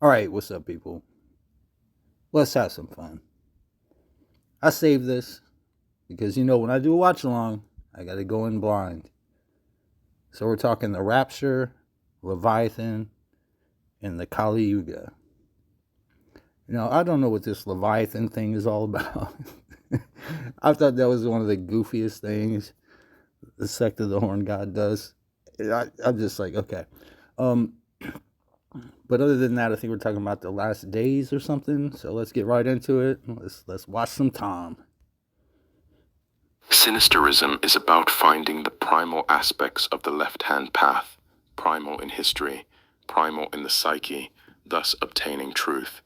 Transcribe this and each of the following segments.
All right, what's up, people? Let's have some fun. I saved this because when I do a watch along, I got to go in blind. So we're talking the Rapture, Leviathan, and the Kali Yuga. I don't know what this Leviathan thing is all about. I thought that was one of the goofiest things the sect of the Horn God does. I'm just like, okay. Um, but other than that, I think we're talking about the last days or something. So let's get right into it. Let's watch some Tom. Sinisterism is about finding the primal aspects of the left-hand path, primal in history, primal in the psyche, thus obtaining truth.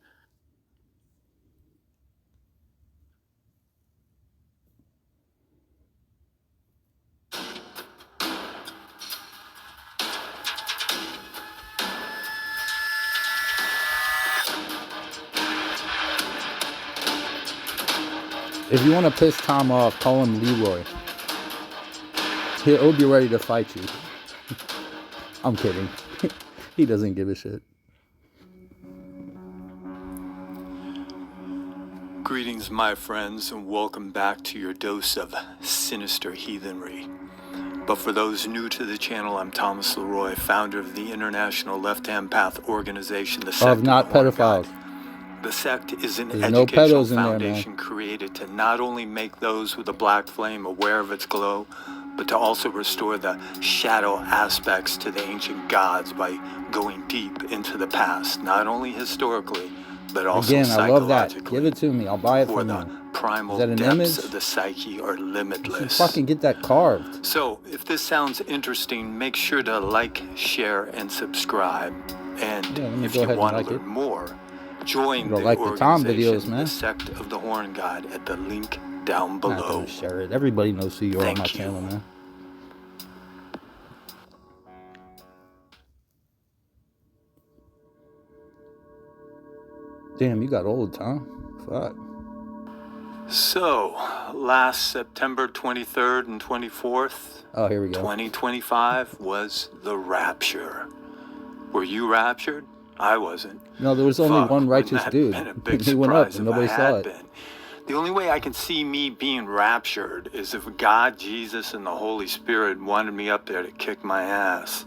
If you want to piss Tom off, call him Leroy. He'll be ready to fight you. I'm kidding. He doesn't give a shit. Greetings, my friends, and welcome back to your dose of sinister heathenry. But for those new to the channel, I'm Thomas Leroy, founder of the International Left-Hand Path organization, the Sect Of not the Horn pedophiles. God. The sect is an There's no educational pedos in there, foundation created to not only make those with a black flame aware of its glow, but to also restore the shadow aspects to the ancient gods by going deep into the past, not only historically, but also Again, I love that. psychologically. Give it to me. I'll buy it For from the you. primal Is that an depths image? of the psyche are You should limitless. fucking get that carved. So, if this sounds interesting, make sure to like, share, and subscribe. And Yeah, let me if go you ahead and want like to it. learn more, join You don't the like the Tom organization, videos, man. the Sect of the Horn God, at the link down I'm not below. gonna share it. Everybody knows who you are on my Thank you. channel, man. Damn, you got old, Tom. Fuck. So, last September 23rd and 24th, Oh, here we go. 2025 was the rapture. Were you raptured? I wasn't. No, there was only Fuck, one wouldn't righteous that dude. been a big He went up surprise and if I nobody saw had it. been. The only way I can see me being raptured is if God, Jesus, and the Holy Spirit wanted me up there to kick my ass.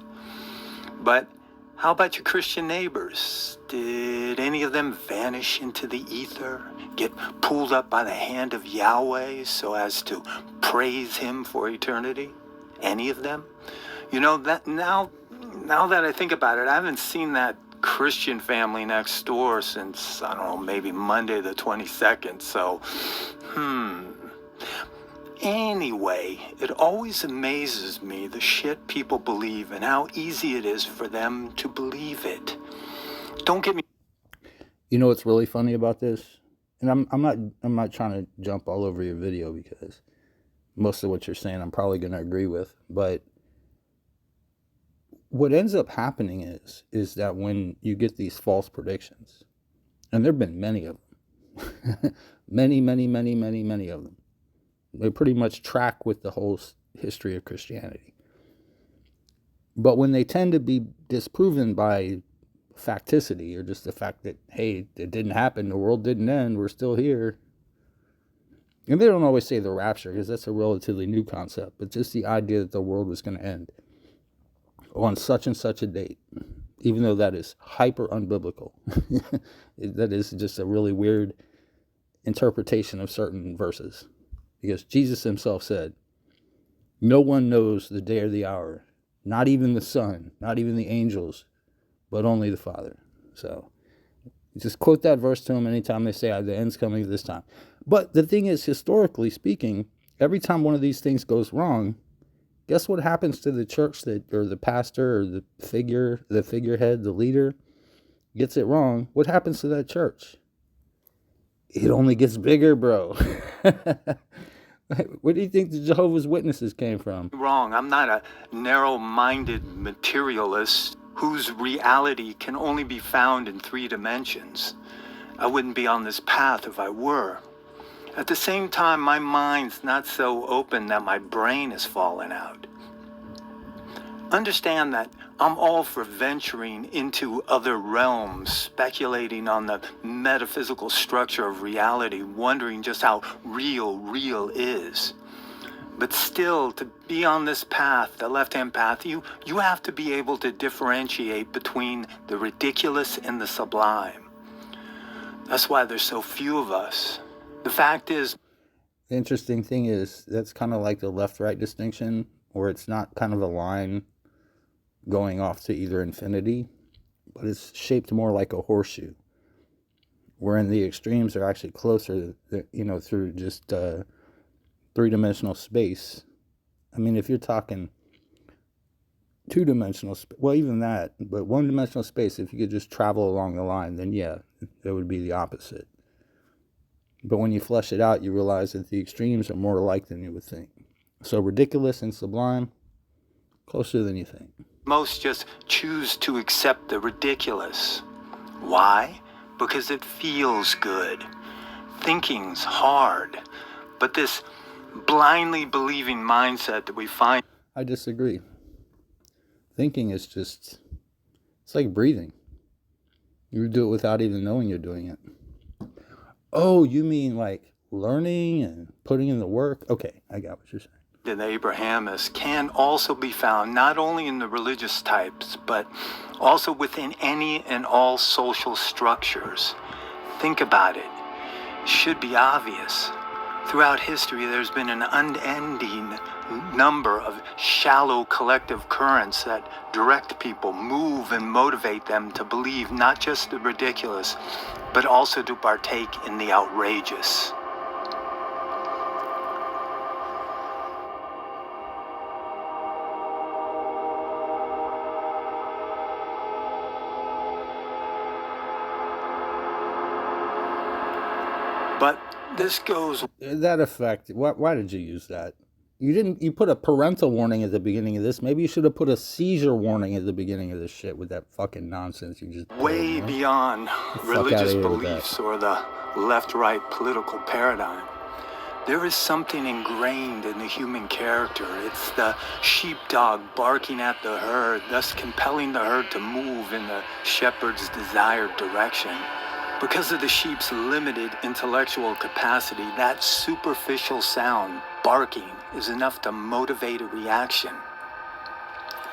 But how about your Christian neighbors? Did any of them vanish into the ether, get pulled up by the hand of Yahweh so as to praise Him for eternity? Any of them? You know, that now that I think about it, I haven't seen that Christian family next door since, I don't know, maybe Monday the 22nd, so, Anyway, it always amazes me the shit people believe and how easy it is for them to believe it. Don't get me. You know what's really funny about this? And I'm not trying to jump all over your video because most of what you're saying I'm probably going to agree with, but what ends up happening is that when you get these false predictions, and there've been many of them, many of them, they pretty much track with the whole history of Christianity. But when they tend to be disproven by facticity or just the fact that, hey, it didn't happen, the world didn't end, we're still here. And they don't always say the rapture because that's a relatively new concept, but just the idea that the world was going to end on such and such a date, even though that is hyper unbiblical. That is just a really weird interpretation of certain verses. Because Jesus himself said, no one knows the day or the hour, not even the Son, not even the angels, but only the Father. So just quote that verse to them anytime they say, the end's coming this time. But the thing is, historically speaking, every time one of these things goes wrong, guess what happens to the church or the pastor or the figurehead, the leader gets it wrong? What happens to that church? It only gets bigger, bro. Where do you think the Jehovah's Witnesses came from? Wrong. I'm not a narrow-minded materialist whose reality can only be found in 3 dimensions. I wouldn't be on this path if I were. At the same time, my mind's not so open that my brain is falling out. Understand that I'm all for venturing into other realms, speculating on the metaphysical structure of reality, wondering just how real is. But still, to be on this path, the left-hand path, you have to be able to differentiate between the ridiculous and the sublime. That's why there's so few of us. The fact is, The interesting thing is that's kind of like the left-right distinction, where it's not kind of a line going off to either infinity, but it's shaped more like a horseshoe, wherein the extremes are actually closer, through just three-dimensional space. I mean, if you're talking two-dimensional space, well, even that, but one-dimensional space, if you could just travel along the line, then yeah, it would be the opposite. But when you flesh it out, you realize that the extremes are more alike than you would think. So ridiculous and sublime, closer than you think. most just choose to accept the ridiculous. Why? Because it feels good. Thinking's hard. But this blindly believing mindset that we find... I disagree. Thinking is just, it's like breathing. You do it without even knowing you're doing it. Oh, you mean like learning and putting in the work? Okay, I got what you're saying. The Abrahamists can also be found not only in the religious types, but also within any and all social structures. Think about it. It should be obvious. Throughout history, there's been an unending number of shallow collective currents that direct people, move and motivate them to believe not just the ridiculous, but also to partake in the outrageous. But this goes... That effect, why did you use that? You put a parental warning at the beginning of this. Maybe you should have put a seizure warning at the beginning of this shit with that fucking nonsense you just way pulled, beyond religious beliefs or the left-right political paradigm. There is something ingrained in the human character. It's the sheepdog barking at the herd, thus compelling the herd to move in the shepherd's desired direction. Because of the sheep's limited intellectual capacity, that superficial sound, barking, is enough to motivate a reaction.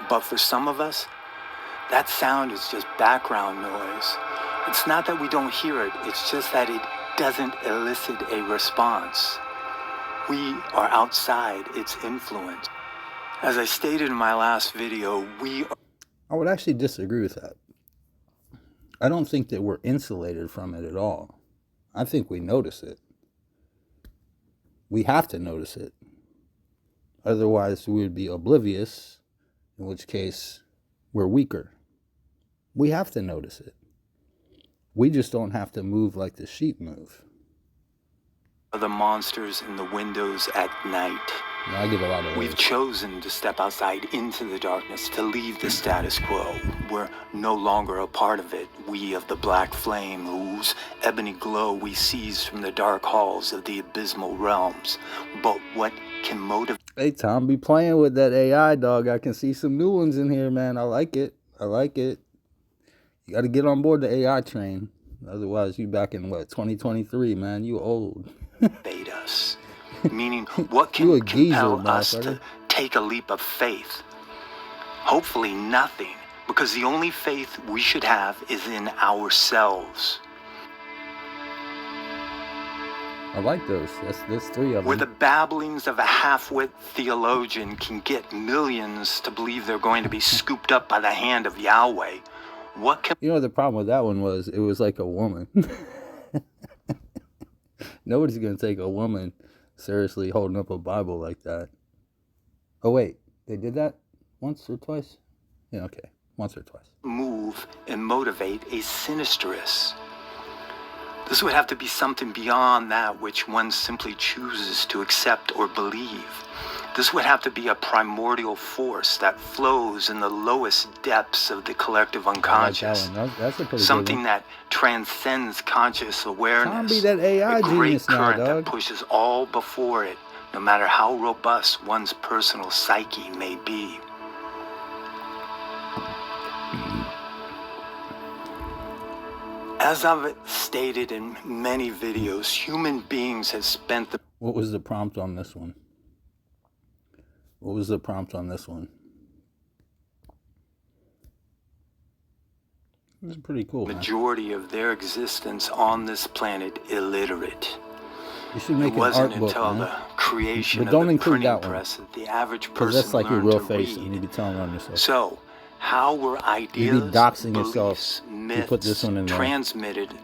But for some of us, that sound is just background noise. It's not that we don't hear it, it's just that it doesn't elicit a response. We are outside its influence. As I stated in my last video, I would actually disagree with that. I don't think that we're insulated from it at all. I think we notice it. We have to notice it. Otherwise, we would be oblivious, in which case we're weaker. We have to notice it. We just don't have to move like the sheep move. The monsters in the windows at night. I get a lot of We've chosen to step outside into the darkness, to leave the status quo. We're no longer a part of it. We of the black flame, whose ebony glow we seize from the dark halls of the abysmal realms. But what can motivate... Hey, Tom, be playing with that AI, dog. I can see some new ones in here, man. I like it. I like it. You got to get on board the AI train. Otherwise, you back in, 2023, man. You old. us. Meaning, what can compel us to take a leap of faith? Hopefully nothing, because the only faith we should have is in ourselves. I like those. There's three of them. Where the babblings of a half-wit theologian can get millions to believe they're going to be scooped up by the hand of Yahweh, what can... You know what the problem with that one was? It was like a woman. Nobody's going to take a woman seriously holding up a Bible like that. Oh, wait. They did that once or twice? Yeah, okay. Once or twice. Move and motivate a sinistrous. This would have to be something beyond that which one simply chooses to accept or believe. This would have to be a primordial force that flows in the lowest depths of the collective unconscious. That's a pretty something good one. That transcends conscious awareness. Tom, be that AI a great genius now, current dog. that pushes all before it, no matter how robust one's personal psyche may be. As I've stated in many videos, human beings have spent the... What was the prompt on this one? What was the prompt on this one? It was pretty cool, man. Majority of their existence on this planet illiterate. You should make it an wasn't art book, until man. the creation But don't of the include printing that one, press that the average because person that's like your learned real to face, read. and you be telling on yourself. So, how were ideas, You'd be doxing beliefs, yourself myths if you put this one in there. transmitted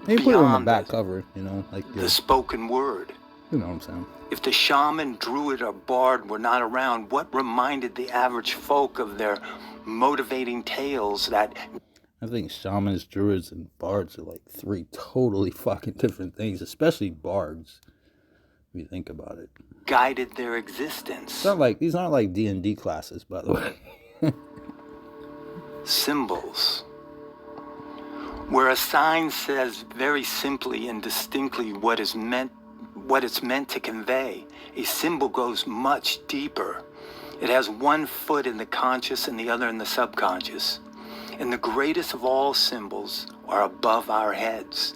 Maybe put it on the beyond back cover, you know, like the spoken word? you know what I'm saying. If the shaman, druid, or bard were not around, what reminded the average folk of their motivating tales that... I think shamans, druids, and bards are like three totally fucking different things, especially bards, if you think about it. guided their existence? It's not like, these aren't like D&D classes, by the way. Symbols. Where a sign says very simply and distinctly what it's meant to convey, a symbol goes much deeper. It has one foot in the conscious and the other in the subconscious. And the greatest of all symbols are above our heads.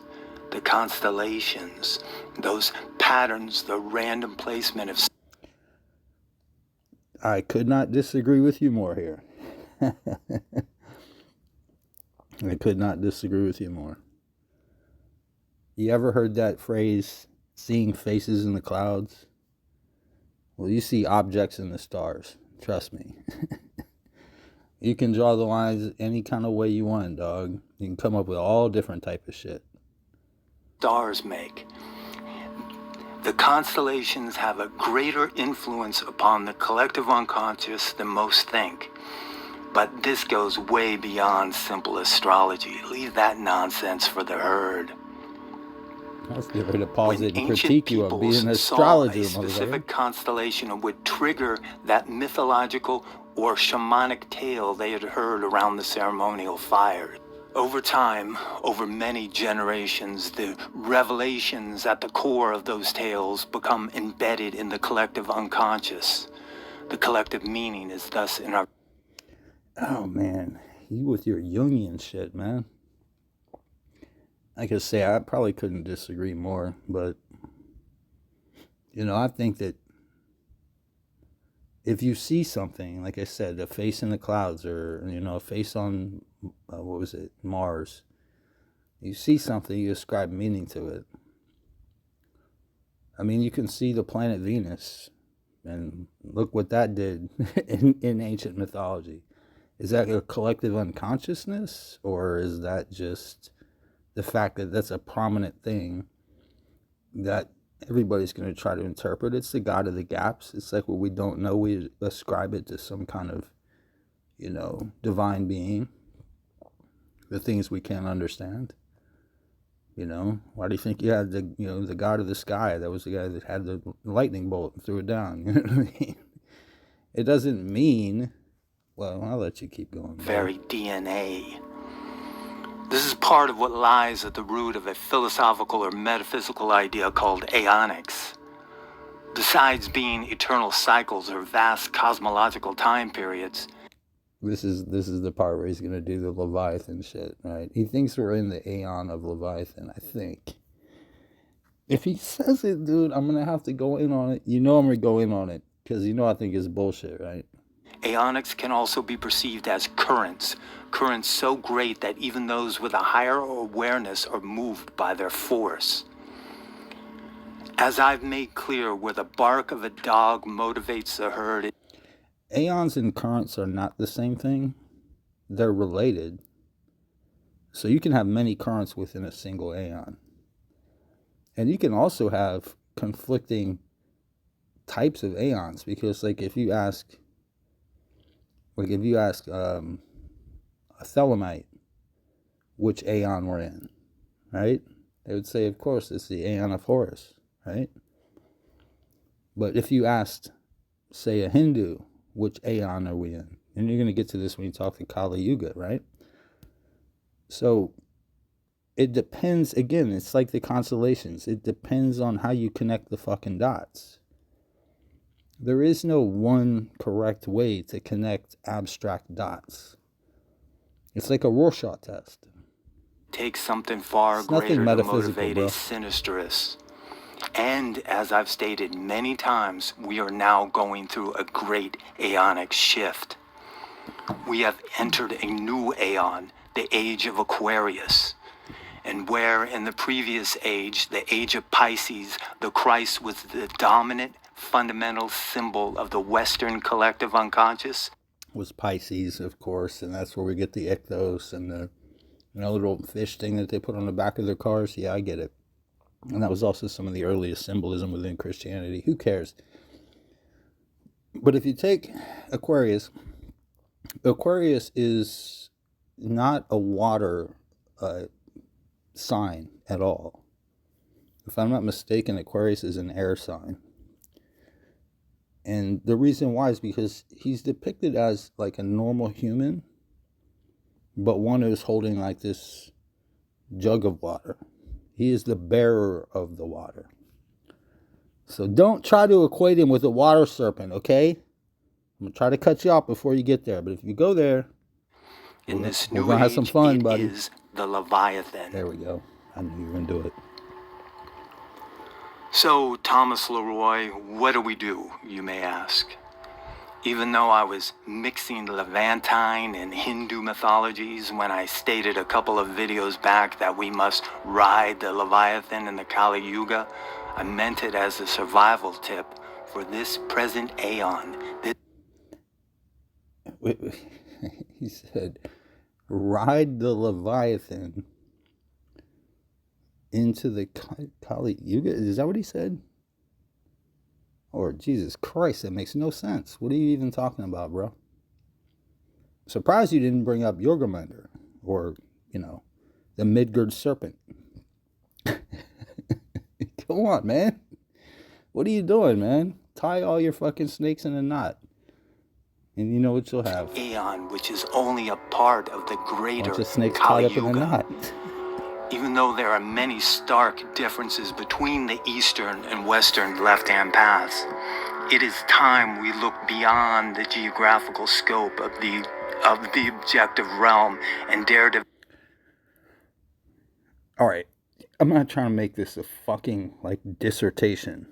The constellations, those patterns, the random placement of... I could not disagree with you more here. I could not disagree with you more. You ever heard that phrase, seeing faces in the clouds? Well, you see objects in the stars. Trust me. You can draw the lines any kind of way you want, dog. You can come up with all different type of shit. Stars make. The constellations have a greater influence upon the collective unconscious than most think. But this goes way beyond simple astrology. Leave that nonsense for the herd. I was getting ready to pause it and Ancient critique you of being an peoples astrologer, saw a motherfucker. specific constellation would trigger that mythological or shamanic tale they had heard around the ceremonial fire. Over time, over many generations, the revelations at the core of those tales become embedded in the collective unconscious. The collective meaning is thus in our... Oh, man. You with your Jungian shit, man. Like I say, I probably couldn't disagree more, but, you know, I think that if you see something, like I said, a face in the clouds or, you know, a face on, what was it, Mars, you see something, you ascribe meaning to it. I mean, you can see the planet Venus, and look what that did in ancient mythology. Is that a collective unconsciousness, or is that just the fact that that's a prominent thing that everybody's going to try to interpret? It's the God of the gaps. It's like what we don't know, we ascribe it to some kind of, you know, divine being. The things we can't understand. You know, why do you think you had the, you know, the God of the sky? That was the guy that had the lightning bolt and threw it down. You know what I mean? It doesn't mean, well, I'll let you keep going. very DNA. This is part of what lies at the root of a philosophical or metaphysical idea called aeonics. Besides being eternal cycles or vast cosmological time periods, This is the part where he's going to do the Leviathan shit, right? He thinks we're in the aeon of Leviathan, I think. If he says it, dude, I'm going to have to go in on it. You know I'm going to go in on it, because you know I think it's bullshit, right? aeonics can also be perceived as currents so great that even those with a higher awareness are moved by their force. As I've made clear, where the bark of a dog motivates the herd... Aeons and currents are not the same thing. They're related. So you can have many currents within a single aeon. And you can also have conflicting types of aeons, because like if you ask a Thelemite which aeon we're in, right? They would say, of course, it's the aeon of Horus, right? But if you asked, say, a Hindu, which aeon are we in? And you're going to get to this when you talk to Kali Yuga, right? So it depends, again, it's like the constellations. It depends on how you connect the fucking dots. There is no one correct way to connect abstract dots. It's like a Rorschach test. takes something far It's nothing greater to metaphysical, motivate bro. a sinisterous. And as I've stated many times, we are now going through a great aeonic shift. We have entered a new aeon, the age of Aquarius. And where in the previous age, the age of Pisces, the Christ was the dominant fundamental symbol of the Western collective unconscious, Was Pisces, of course, and that's where we get the ichthos and the little fish thing that they put on the back of their cars. Yeah, I get it. And that was also some of the earliest symbolism within Christianity. Who cares? But if you take Aquarius, Aquarius is not a water sign at all. If I'm not mistaken, Aquarius is an air sign. And the reason why is because he's depicted as like a normal human, but one who's holding like this jug of water. He is the bearer of the water. So don't try to equate him with a water serpent, okay? I'm going to try to cut you off before you get there. But if you go there, in this we're new going to have age, some fun, it buddy. is the Leviathan. There we go. I knew you were going to do it. So, Thomas Leroy, what do we do, you may ask? Even though I was mixing Levantine and Hindu mythologies when I stated a couple of videos back that we must ride the Leviathan in the Kali Yuga, I meant it as a survival tip for this present aeon. He said, ride the Leviathan into the Kali Yuga. Is that what he said? Or Jesus Christ, that makes no sense. What are you even talking about, bro? Surprised you didn't bring up Jorgamender or, the Midgard serpent. Come on, man. What are you doing, man? Tie all your fucking snakes in a knot. And you know what you'll have. Aeon, which is only a part of the greater Bunch of snakes Kali tied up in a Yuga. knot. Even though there are many stark differences between the eastern and western left-hand paths, it is time we look beyond the geographical scope of the objective realm and dare to... All right, I'm not trying to make this a fucking dissertation,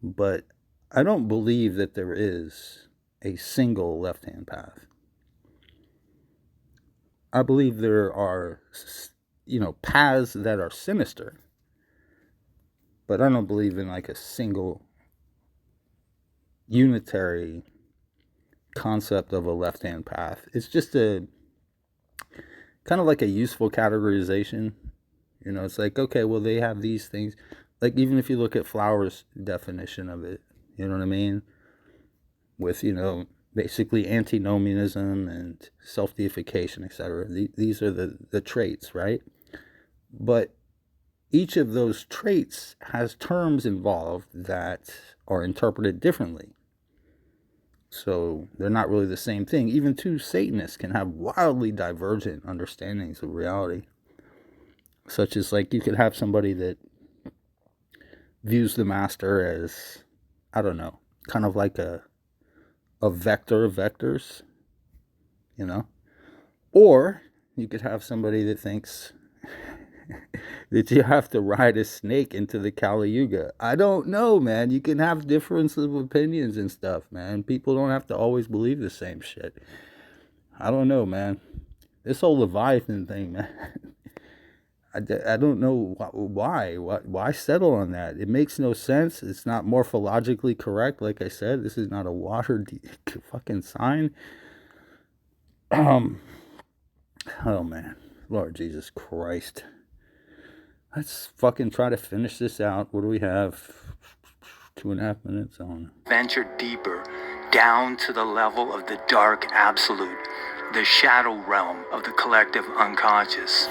but I don't believe that there is a single left-hand path. I believe there are paths that are sinister, but I don't believe in a single unitary concept of a left-hand path. It's just a kind of like a useful categorization. It's okay, well, they have these things. Even if you look at Flower's definition of it, you know what I mean? With, basically antinomianism and self-deification, etc. These are the traits, right? But each of those traits has terms involved that are interpreted differently. So they're not really the same thing. Even two Satanists can have wildly divergent understandings of reality. Such as you could have somebody that views the master as, I don't know, kind of like a vector of vectors, Or you could have somebody that thinks that you have to ride a snake into the Kali Yuga. I don't know, man. You can have differences of opinions and stuff, man. People don't have to always believe the same shit. I don't know, man. This whole Leviathan thing, man. I don't know why settle on that. It makes no sense. It's not morphologically correct. Like I said, this is not a water fucking sign. Oh man, Lord Jesus Christ. Let's fucking try to finish this out. What do we have? 2.5 minutes on. Venture deeper, down to the level of the dark absolute, the shadow realm of the collective unconscious.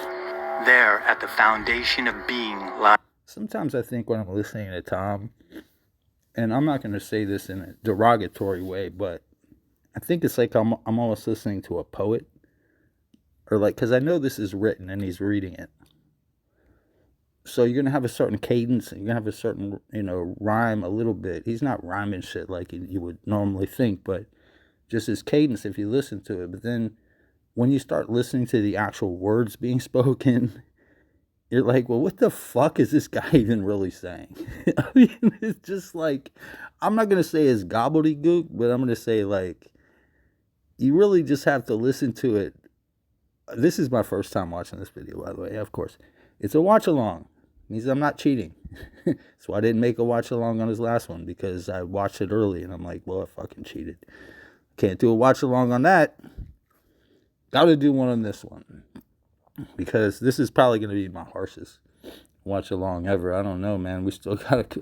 There, at the foundation of being, lies... Sometimes I think when I'm listening to Tom, and I'm not going to say this in a derogatory way, but I think it's I'm almost listening to a poet. Or because I know this is written and he's reading it. So you're going to have a certain cadence, and you're going to have a certain, rhyme a little bit. He's not rhyming shit like you would normally think, but just his cadence if you listen to it. But then when you start listening to the actual words being spoken, you're like, well, what the fuck is this guy even really saying? I mean, it's just like, I'm not going to say it's gobbledygook, but I'm going to say, like, you really just have to listen to it. This is my first time watching this video, by the way, of course. It's a watch-along. It means I'm not cheating. So I didn't make a watch-along on his last one, because I watched it early, and I'm like, well, I fucking cheated. Can't do a watch-along on that. Got to do one on this one. Because this is probably going to be my harshest watch-along ever. I don't know, man. We still got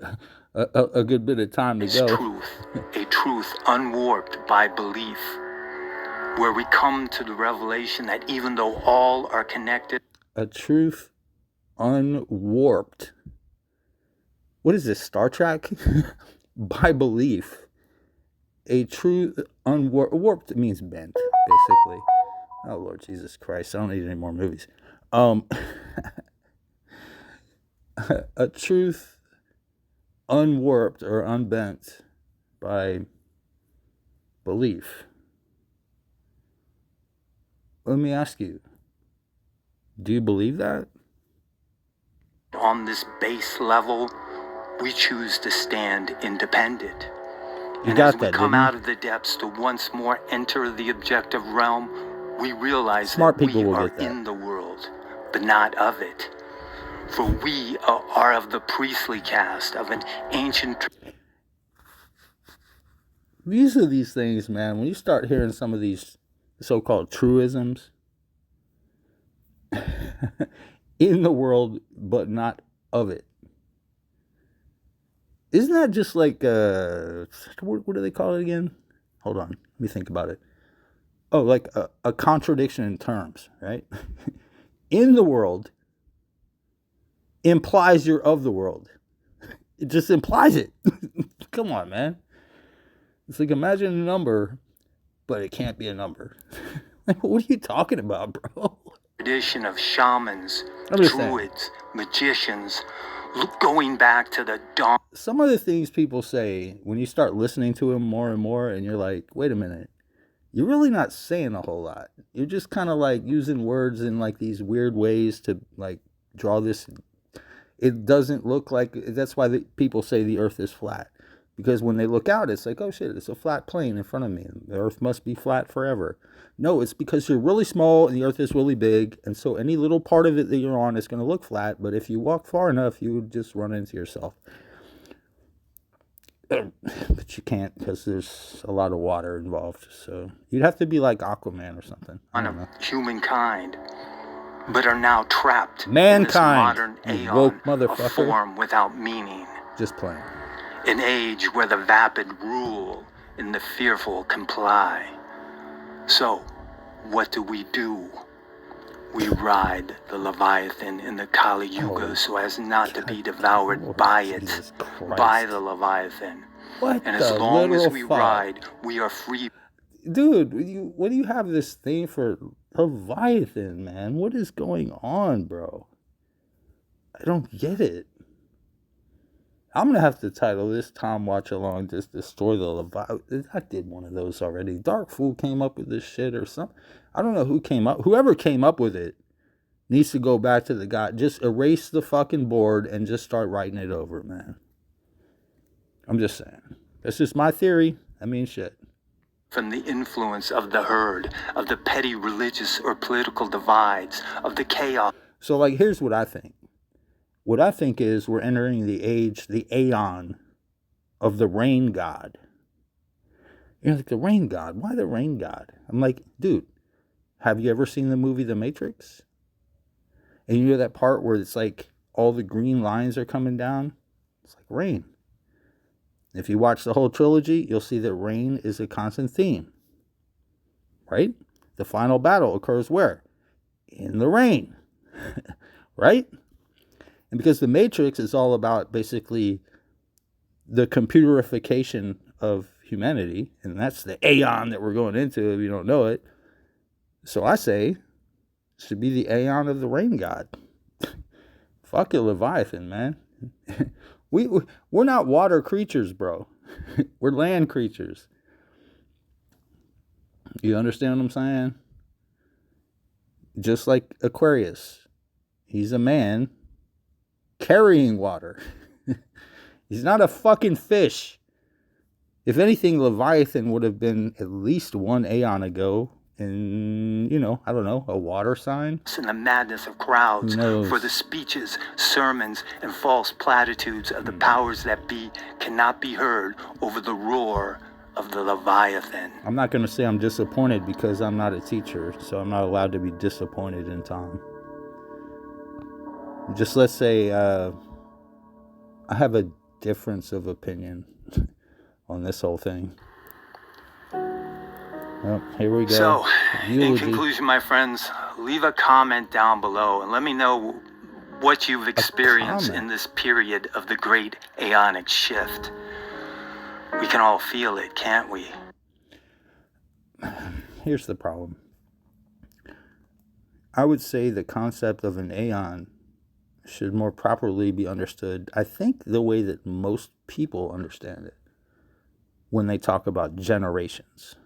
a good bit of time to go. Truth, a truth unwarped by belief, where we come to the revelation that even though all are connected, a truth unwarped. What is this, Star Trek? By belief. A truth unwarped. Warped means bent, basically. Oh, Lord Jesus Christ. I don't need any more movies. A truth unwarped or unbent by belief. Let me ask you, do you believe that? on this base level, we choose to stand independent. You And got as we that, come didn't you? out of the depths to once more enter the objective realm, we realize Smart that people we will are get that. in the world, but not of it. For we are of the priestly caste of an ancient These are these things, man. When you start hearing some of these so-called truisms, in the world, but not of it. Isn't that just like, what do they call it again? Hold on, let me think about it. Oh, like a contradiction in terms, right? In the world implies you're of the world. It just implies it. Come on, man. It's like, imagine a number, but it can't be a number. Like, what are you talking about, bro? tradition of shamans, I'm just saying. druids, magicians, going back to the dawn. Some of the things people say, when you start listening to them more and more, and you're like, wait a minute, you're really not saying a whole lot. You're just kind of like using words in like these weird ways to like draw this. It doesn't look like, that's why people say the earth is flat. Because when they look out, it's like, oh shit, it's a flat plane in front of me. The earth must be flat forever. No, it's because you're really small and the earth is really big. And so any little part of it that you're on is going to look flat. But if you walk far enough, you would just run into yourself. But you can't, because there's a lot of water involved. So you'd have to be like Aquaman or something. I don't know. Of humankind, but are now trapped Mankind, in this modern you aeon woke of motherfucker. form without meaning. Just playing. An age where the vapid rule and the fearful comply. So, what do? We ride the Leviathan in the Kali Yuga so as not to be devoured Lord by Jesus it, Christ. by the Leviathan. What And as the long as literal we fuck? ride, we are free. Dude, what do you have this thing for Leviathan, man? What is going on, bro? I don't get it. I'm gonna have to title this Tom Watchalong Just Destroy the Leviathan. I did one of those already. Dark Fool came up with this shit or something. I don't know who came up. Whoever came up with it needs to go back to the guy. Just erase the fucking board and just start writing it over, man. I'm just saying. That's just my theory. I mean, shit. From the influence of the herd, of the petty religious or political divides, of the chaos. So, like, here's what I think. What I think is we're entering the age, the aeon of the rain god. You're like, the rain god? Why the rain god? I'm like, dude, have you ever seen the movie The Matrix? And you know that part where it's like all the green lines are coming down? It's like rain. If you watch the whole trilogy, you'll see that rain is a constant theme. Right? The final battle occurs where? In the rain. Right? And because the Matrix is all about basically the computerification of humanity, and that's the aeon that we're going into if you don't know it. So I say it should be the aeon of the rain god. Fuck it, Leviathan, man. We're not water creatures, bro. We're land creatures. You understand what I'm saying? just like Aquarius. He's a man carrying water. He's not a fucking fish. If anything, Leviathan would have been at least one aeon ago in, I don't know, a water sign. And the madness of crowds, Who knows? for the speeches, sermons, and false platitudes of the powers that be cannot be heard over the roar of the Leviathan. I'm not going to say I'm disappointed because I'm not a teacher, so I'm not allowed to be disappointed in Tom. Just let's say I have a difference of opinion on this whole thing. Well, here we go. So, in Eulogy. conclusion, my friends, leave a comment down below and let me know what you've experienced in this period of the great aeonic shift. We can all feel it, can't we? Here's the problem. I would say the concept of an aeon should more properly be understood, I think, the way that most people understand it when they talk about generations.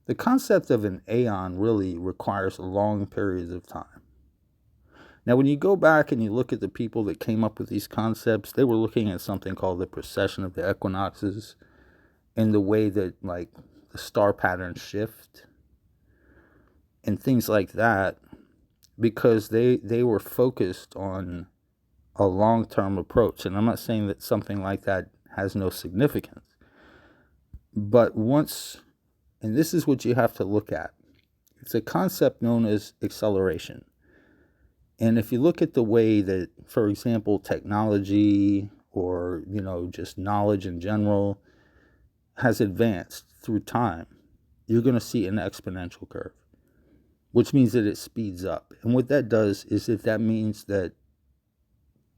The concept of an aeon really requires long periods of time. Now, when you go back and you look at the people that came up with these concepts, they were looking at something called the precession of the equinoxes and the way that, like, the star patterns shift and things like that, because they were focused on a long-term approach. And I'm not saying that something like that has no significance. But once, and this is what you have to look at, it's a concept known as acceleration. And if you look at the way that, for example, technology or, just knowledge in general has advanced through time, you're going to see an exponential curve, which means that it speeds up. And what that does is that means that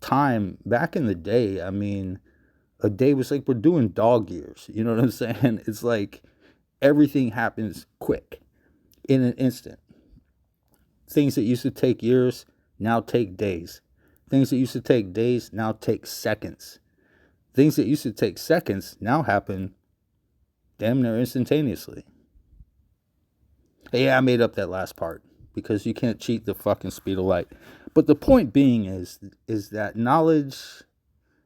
time, back in the day, a day was like we're doing dog years. You know what I'm saying? It's like everything happens quick, in an instant. Things that used to take years now take days. Things that used to take days now take seconds. Things that used to take seconds now happen damn near instantaneously. Yeah, I made up that last part because you can't cheat the fucking speed of light. But the point being is that knowledge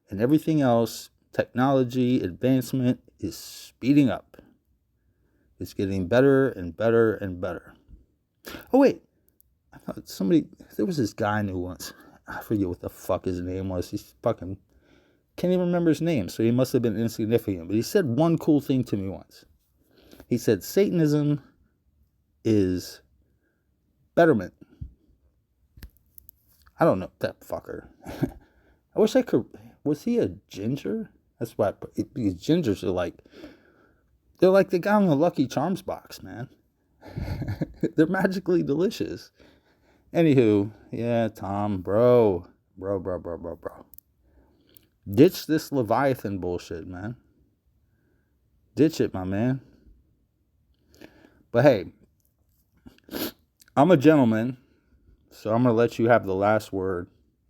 and everything else, technology, advancement is speeding up. It's getting better and better and better. Oh, wait. I thought there was this guy I knew once. I forget what the fuck his name was. He's fucking, can't even remember his name, so he must have been insignificant. But he said one cool thing to me once. He said, Satanism is betterment. I don't know that fucker. I wish I could. Was he a ginger? That's why. Because gingers are they're like the guy on the Lucky Charms box, man. They're magically delicious. Anywho, yeah, Tom, bro. Ditch this Leviathan bullshit, man. Ditch it, my man. But hey, I'm a gentleman, so I'm going to let you have the last word,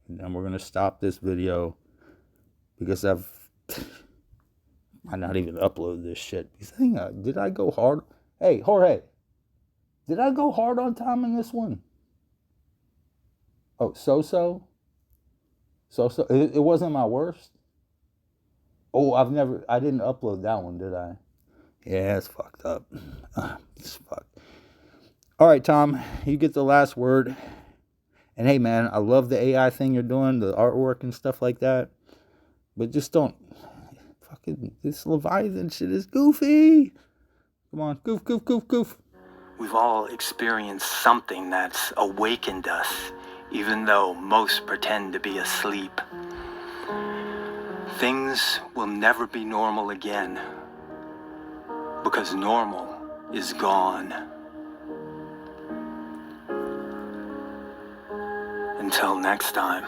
and then we're going to stop this video because I might not even upload this shit. Did I go hard? Hey, Jorge, did I go hard on Tom in this one? Oh, so? It wasn't my worst? Oh, I didn't upload that one, did I? Yeah, it's fucked up. It's fucked. All right, Tom, you get the last word. And hey, man, I love the AI thing you're doing, the artwork and stuff like that. But just don't. Fucking, this Leviathan shit is goofy. Come on, goof. We've all experienced something that's awakened us, even though most pretend to be asleep. Things will never be normal again, because normal is gone. Until next time.